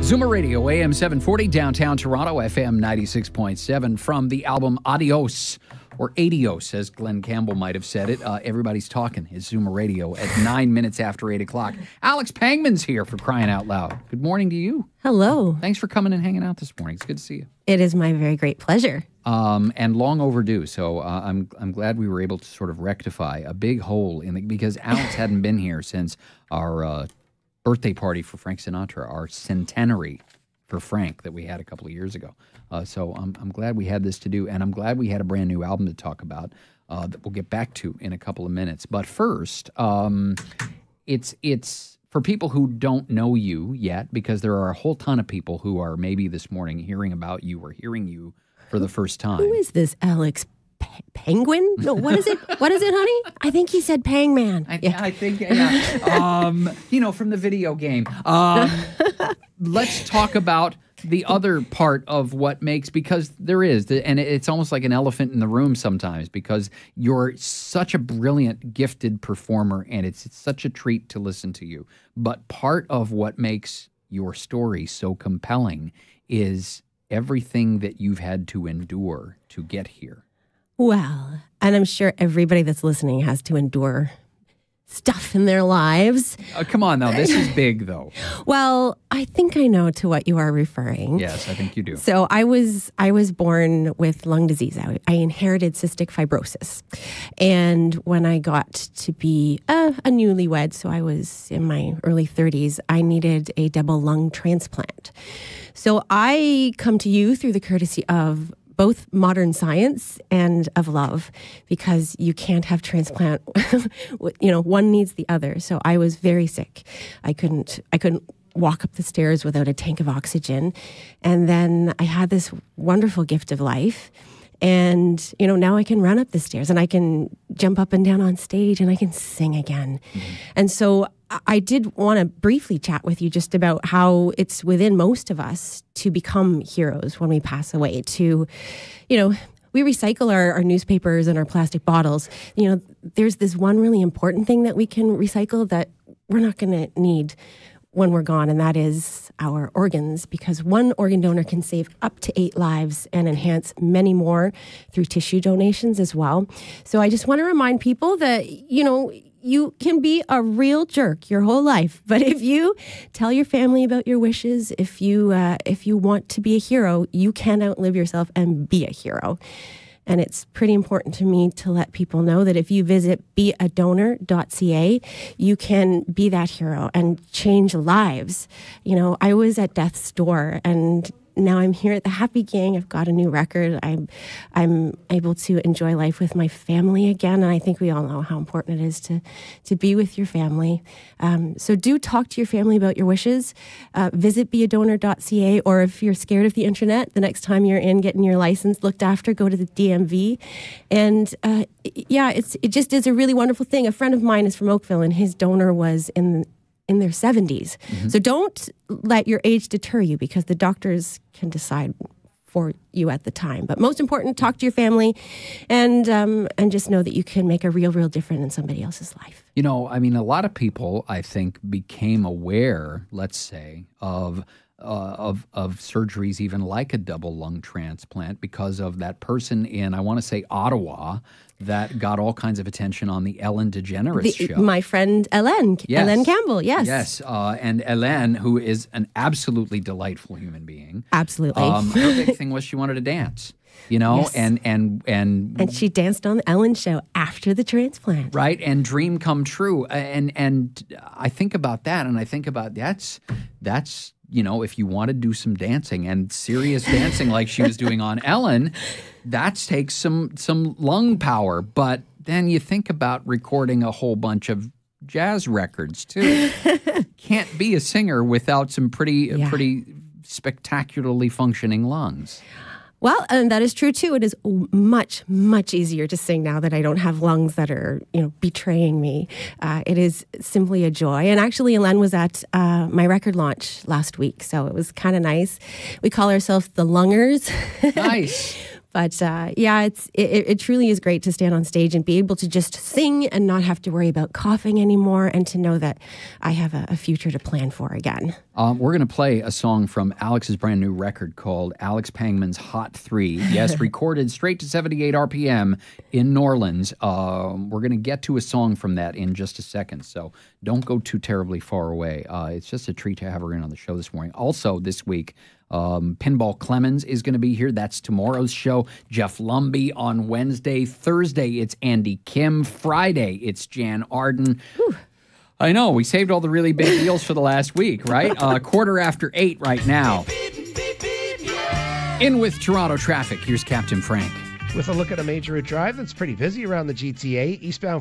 Zoomer Radio, AM 740, downtown Toronto, FM 96.7, from the album Adios, or Adios, as Glenn Campbell might have said it. Everybody's talking. It's Zoomer Radio at 9 minutes after 8 o'clock. Alex Pangman's here, for crying out loud. Good morning to you. Hello. Thanks for coming and hanging out this morning. It's good to see you. It is my very great pleasure. And long overdue. So I'm glad we were able to sort of rectify a big hole in because Alex hadn't been here since our birthday party for Frank Sinatra, our centenary for Frank that we had a couple of years ago. So I'm glad we had this to do, and I'm glad we had a brand new album to talk about that we'll get back to in a couple of minutes. But first, it's for people who don't know you yet, because there are a whole ton of people who are maybe this morning hearing about you or hearing you for the first time. Who is this Alex Penguin? No, what is it? What is it, honey? I think he said Pangman. I think, from the video game. Let's talk about the other part of what makes, because there is, and it's almost like an elephant in the room sometimes, because you're such a brilliant, gifted performer, and it's such a treat to listen to you. But part of what makes your story so compelling is everything that you've had to endure to get here. Well, and I'm sure everybody that's listening has to endure stuff in their lives. Come on now, this is big though. Well, I think I know to what you are referring. Yes, I think you do. So I was born with lung disease. I inherited cystic fibrosis. And when I got to be a newlywed, so I was in my early 30s, I needed a double lung transplant. So I come to you through the courtesy of both modern science and of love, because you can't have transplant. One needs the other. So I was very sick. I couldn't walk up the stairs without a tank of oxygen. And then I had this wonderful gift of life. And, now I can run up the stairs and I can jump up and down on stage and I can sing again. Mm-hmm. And so I did want to briefly chat with you just about how it's within most of us to become heroes when we pass away, to, we recycle our newspapers and our plastic bottles. There's this one really important thing that we can recycle that we're not going to need when we're gone, and that is our organs, because one organ donor can save up to 8 lives and enhance many more through tissue donations as well. So I just want to remind people that, you can be a real jerk your whole life, but if you tell your family about your wishes, if you want to be a hero, you can outlive yourself and be a hero. And it's pretty important to me to let people know that if you visit beadonor.ca, you can be that hero and change lives. I was at death's door, and now I'm here at the Happy Gang. I've got a new record. I'm able to enjoy life with my family again, and I think we all know how important it is to be with your family. So do talk to your family about your wishes. Visit beadonor.ca, or if you're scared of the internet, the next time you're in getting your license looked after, go to the DMV. And it just is a really wonderful thing. A friend of mine is from Oakville, and his donor was in their 70s. Mm-hmm. So don't let your age deter you, because the doctors can decide for you at the time. But most important, talk to your family and just know that you can make a real difference in somebody else's life. A lot of people, I think, became aware, let's say, of surgeries even like a double lung transplant because of that person in, I want to say, Ottawa, that got all kinds of attention on the Ellen DeGeneres show. My friend Ellen, yes. Ellen Campbell, yes. Yes, and Ellen, who is an absolutely delightful human being. Absolutely. Her big thing was she wanted to dance. Yes. and she danced on the Ellen show after the transplant. Right, and dream come true. And I think about that, and I think about that's if you want to do some dancing and serious dancing like she was doing on Ellen, that takes some lung power. But then you think about recording a whole bunch of jazz records too. Can't be a singer without some pretty spectacularly functioning lungs. Well, and that is true too. It is much, much easier to sing now that I don't have lungs that are, betraying me. It is simply a joy. And actually, Ellen was at my record launch last week, so it was kind of nice. We call ourselves the Lungers. Nice. But yeah, it truly is great to stand on stage and be able to just sing and not have to worry about coughing anymore, and to know that I have a future to plan for again. We're going to play a song from Alex's brand new record called Alex Pangman's Hot 3. Yes, recorded straight to 78 RPM in New Orleans. We're going to get to a song from that in just a second, so don't go too terribly far away. It's just a treat to have her in on the show this morning. Also this week, Pinball Clemens is going to be here. That's tomorrow's show. Jeff Lumby on Wednesday. Thursday, it's Andy Kim. Friday, it's Jan Arden. Whew. I know. We saved all the really big deals for the last week, right? 8:15 right now. In with Toronto traffic, here's Captain Frank. With a look at a major route drive that's pretty busy around the GTA. Eastbound